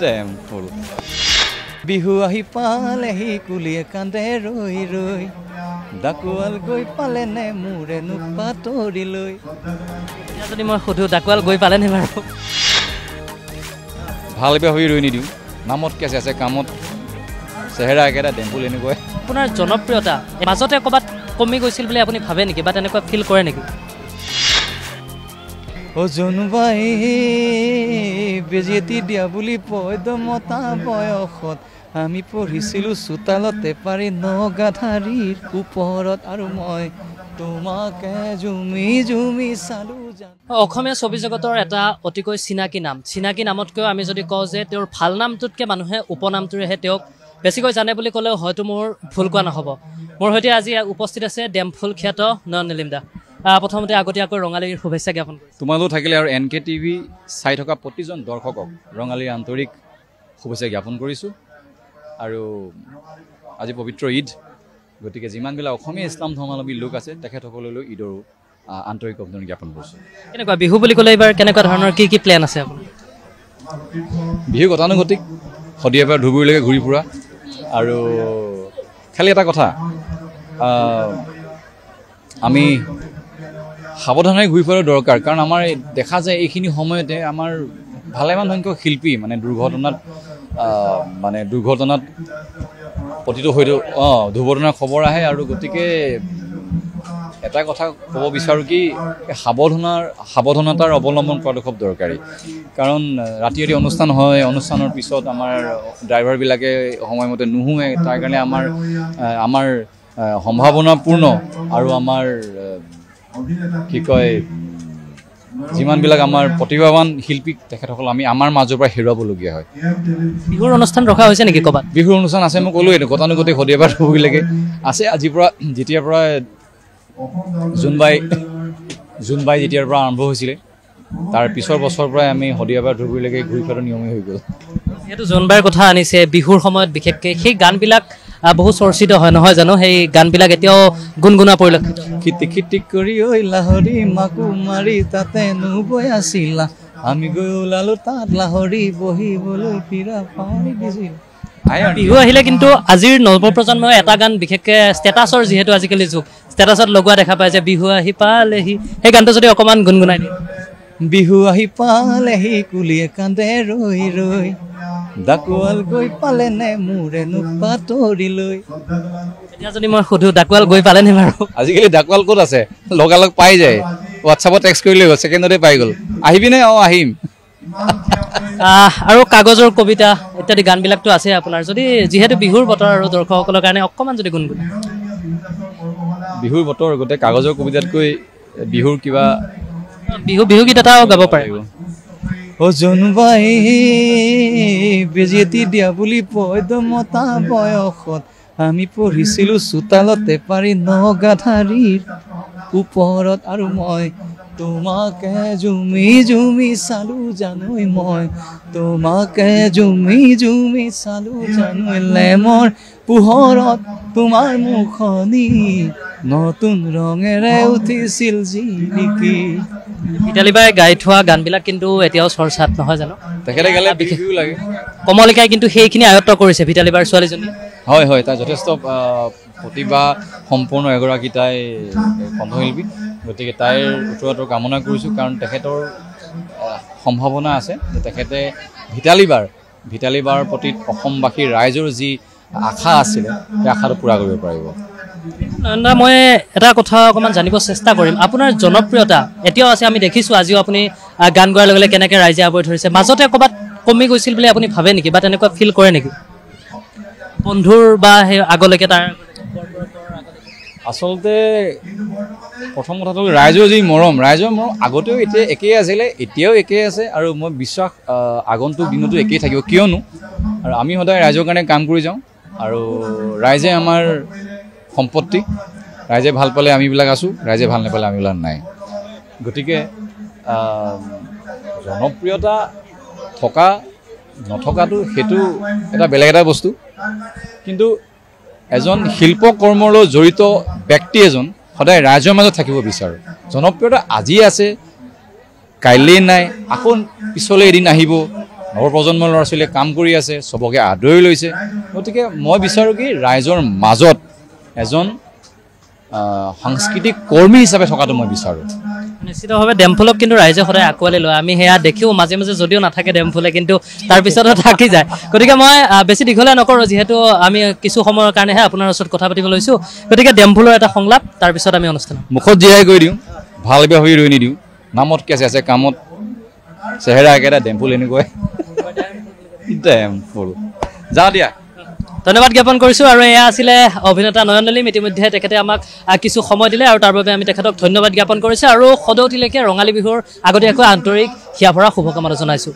ডেমফুল বিহু আহি পালেহি কুলিয়ে কান্দে ৰৈ ৰৈ ডাকুৱাল গৈ পালে নে মোৰেনো পাতৰি লৈ যদি মই সুধো ডাকুৱাল গৈ পালেনে বাৰু ভাল বেয়া হৈ ৰৈ নিদিওঁ নামত কেছে আছে কামত চেহেৰা একেটা ডেম্পুল এনেকুৱাই আপোনাৰ জনপ্ৰিয়তা মাজতে ক'ৰবাত কমি গৈছিল বুলি আপুনি ভাবে নেকি বা তেনেকুৱা ফিল কৰে নেকি জোনবাই বেজেতি দিয়া বুলি পয়দমতা বয়সত আমি পঢ়িছিলোঁ চোতালতে পাৰি নগাধাৰীৰ ওপৰত আৰু মই তোমাকে জুমি জুমি চালো অসমীয়া ছবি জগতৰ এটা অতিকৈ চিনাকি নামতকৈ আমি যদি কওঁ যে তেওঁৰ ভাল নামটোতকৈ মানুহে উপনামটোৰেহে তেওঁক বেছিকৈ জানে বুলি ক'লেও হয়তো মোৰ ভুল কোৱা নহ'ব মোৰ সৈতে আজি উপস্থিত আছে ডেমফুল খ্যাত নয়ন নীলিম দা প্ৰথমতে আগতীয়াকৈ ৰঙালীৰ শুভেচ্ছা জ্ঞাপন কৰিছোঁ তোমালোক থাকিলে আৰু NK TV চাই থকা প্ৰতিজন দৰ্শকক ৰঙালীৰ আন্তৰিক শুভেচ্ছা জ্ঞাপন কৰিছোঁ আৰু আজি পবিত্ৰ ঈদ গতিকে যিমানবিলাক অসমীয়া ইছলাম ধৰ্মাৱলম্বী লোক আছে তেখেতসকললৈ ঈদৰো আন্তৰিক অভিনন্দন জ্ঞাপন কৰিছোঁ কেনেকুৱা বিহু বুলি ক'লে এইবাৰ কেনেকুৱা ধৰণৰ কি প্লেন আছে আপোনাৰ বিহু গতানুগতিক শদিয়াৰ পৰা ধুবুৰীলৈকে ঘূৰি ফুৰা আৰু খালি এটা কথা আমি সাৱধানে ঘূৰি ফুৰাৰ দৰকাৰ কাৰণ আমাৰ দেখা যায় এইখিনি সময়তে আমাৰ ভালেমান সংখ্যক শিল্পী মানে দুৰ্ঘটনাত পতিত হয়তো দুৰ্ঘটনাৰ খবৰ আহে আৰু গতিকে এটা কথা ক'ব বিচাৰোঁ কি সাৱধানতাৰ অৱলম্বন কৰাটো খুব দৰকাৰী কাৰণ ৰাতি ৰাতি অনুষ্ঠান হয় অনুষ্ঠানৰ পিছত আমাৰ ড্ৰাইভাৰবিলাকে সময়মতে নুশুৱে তাৰ কাৰণে আমাৰ সম্ভাৱনাপূৰ্ণ আৰু আমাৰ কি কয় যিমানবিলাক আমাৰ প্ৰতিভাৱান শিল্পীক তেখেতসকল আমি আমাৰ মাজৰ পৰা হেৰুৱাবলগীয়া হয় বিহুৰ অনুষ্ঠান ৰখা হৈছে নেকি ক'ৰবাত বিহুৰ অনুষ্ঠান আছে মই ক'লোৱে গতানুগতিক শদিয়াৰ পৰা ধুবুৰীলৈকে আছে আজিৰ পৰা যেতিয়াৰ পৰা জোনবাই যেতিয়াৰ পৰা আৰম্ভ হৈছিলে তাৰ পিছৰ বছৰৰ পৰাই আমি শদিয়াৰ পৰা ধুবুৰীলৈকে ঘূৰি ফুৰাটো নিয়মেই হৈ গ'ল যিহেতু জোনবাইৰ কথা আনিছে বিহুৰ সময়ত বিশেষকৈ সেই গানবিলাক বহু চৰ্চিত হয় নহয় জানো সেই গানবিলাক এতিয়াও গুণগুণা পৰিলক্ষিত খিটিক কৰি ঐ লাহৰি মাকো মাৰি তাতে নুবৈ আছিলা আমি গৈ ওলালো তাত লাহৰি বহিবলৈ ফিৰা পাৰি দিছিল বিহু আহিলে কিন্তু আজিৰ নৱপ্ৰজন্মই এটা গান বিশেষকৈ ষ্টেটাছৰ যিহেতু আজিকালি যুগ ষ্টেটাছত লগোৱা দেখা পায় যে বিহু আহি পালেহি সেই গানটো যদি অকণমান গুণগুণাই দিয়ে বিহু আহি পালেহি কুলিয়ে কান্দে ৰৈ ৰৈ ডাকুৱাল গৈ পালে নে মোৰেনো পাতৰি লৈ এতিয়া যদি মই সুধো ডাকুৱাল গৈ পালেনে বাৰু আজিকালি ডাকুৱাল ক'ত আছে লগালগ পাই যায় হোৱাটছআপত টেক্সট কৰি লৈ গ'ল ছেকেণ্ডতে পাই গ'ল আহিবিনে আহিম আৰু কাগজৰ কবিতা ইত্যাদি গানবিলাকতো আছে আপোনাৰ যদি যিহেতু বিহুৰ বতৰ আৰু দৰ্শকসকলৰ কাৰণে অকণমান যদি গুণগুণ বিহুৰ বতৰ গোটেই কাগজৰ কবিতাতকৈ বিহুৰ কিবা বিহু গীত এটাও গাব পাৰে জোনবাই বেজেতি দিয়া বুলি পয়দমতা বয়সত আমি পঢ়িছিলোঁ চোতালতে পাৰি নগাধাৰীৰ ওপৰত আৰু মই তোমাকে জুমি জুমি চালো জানোই মই তোমাকে জুমি জুমি চালো জানোই লেমৰ পোহৰত তোমাৰ মুখনি নতুন ৰঙেৰে উঠিছিল জিলিকি ভিতালী বাই গাই থোৱা গানবিলাক কিন্তু এতিয়াও চৰ্চাত নহয় জানো তেখেতে গালে বিশেষও লাগে কমলিকাই কিন্তু সেইখিনি আয়ত্ব কৰিছে ভিতালী বাৰ ছোৱালীজনী হয় হয় তাই যথেষ্ট প্ৰতিভা সম্পূৰ্ণ এগৰাকী তাই কণ্ঠশিল্পী গতিকে তাইৰ উত্তৰটো কামনা কৰিছোঁ কাৰণ তেখেতৰ সম্ভাৱনা আছে যে তেখেতে ভিতালী বাৰ প্ৰতি অসমবাসীৰ ৰাইজৰ যি আশা আছিলে সেই আশাটো পূৰা কৰিব পাৰিব নয়নদা মই এটা কথা অকণমান জানিব চেষ্টা কৰিম আপোনাৰ জনপ্ৰিয়তা এতিয়াও আছে আমি দেখিছোঁ আজিও আপুনি গান গোৱাৰ লগে লগে কেনেকৈ ৰাইজে আৱৰি ধৰিছে মাজতে ক'ৰবাত কমি গৈছিল বুলি আপুনি ভাবে নেকি বা তেনেকুৱা ফিল কৰে নেকি বন্ধুৰ বা সেই আগলৈকে তাৰ আচলতে প্ৰথম কথাটো ৰাইজৰ যি মৰম আগতেও এতিয়া একেই আছিলে এতিয়াও একেই আছে আৰু মই বিশ্বাস আগন্তুক দিনতো একেই থাকিব কিয়নো আৰু আমি সদায় ৰাইজৰ কাৰণে কাম কৰি যাওঁ আৰু ৰাইজে আমাৰ সম্পত্তি ৰাইজে ভাল পালে আমিবিলাক আছোঁ ৰাইজে ভাল নাপালে আমিবিলাক নাই গতিকে জনপ্ৰিয়তা থকা নথকাটো সেইটো এটা বেলেগ এটা বস্তু কিন্তু এজন শিল্পকৰ্মৰ লগত জড়িত ব্যক্তি এজন সদায় ৰাইজৰ মাজত থাকিব বিচাৰোঁ জনপ্ৰিয়তা আজি আছে কাইলৈ নাই আকৌ পিছলৈ এদিন আহিব নৱপ্ৰজন্মৰ ল'ৰা ছোৱালীয়ে কাম কৰি আছে, চবকে আদৰি লৈছে। গতিকে মই বিচাৰোঁ কি ৰাইজৰ মাজত এজন সাংস্কৃতিক কৰ্মী হিচাপে থকাটো মই বিচাৰোঁ। নিশ্চিতভাৱে ডেমফুলক কিন্তু ৰাইজে সদায় আঁকোৱালি লয়, আমি সেয়া দেখিও মাজে মাজে যদিও নাথাকে ডেমফুলে, কিন্তু তাৰপিছতো থাকি যায়। গতিকে মই বেছি দীঘলীয়া নকৰোঁ, যিহেতু আমি কিছু সময়ৰ কাৰণেহে আপোনাৰ ওচৰত কথা পাতিব লৈছোঁ। গতিকে ডেমফুলৰ এটা সংলাপ, তাৰপিছত আমি অনুষ্ঠান মুখত জীয়াই কৰি দিওঁ, ভাল বেয়া হৈ ৰৈ নিদিওঁ, নামত কেঁচে আছে কামত চেহেৰা একেটা, ডেমফুল এনেকুৱাই ডেমফুল। যাওঁ দিয়া। ধন্যবাদ জ্ঞাপন কৰিছোঁ। আৰু এয়া আছিলে অভিনেতা নয়ন নলিম। ইতিমধ্যে তেখেতে আমাক কিছু সময় দিলে আৰু তাৰ বাবে আমি তেখেতক ধন্যবাদ জ্ঞাপন কৰিছোঁ আৰু সদৌতিলৈকে ৰঙালী বিহুৰ আগতীয়াকৈ আন্তৰিক হিয়াভৰা শুভকামনা জনাইছোঁ।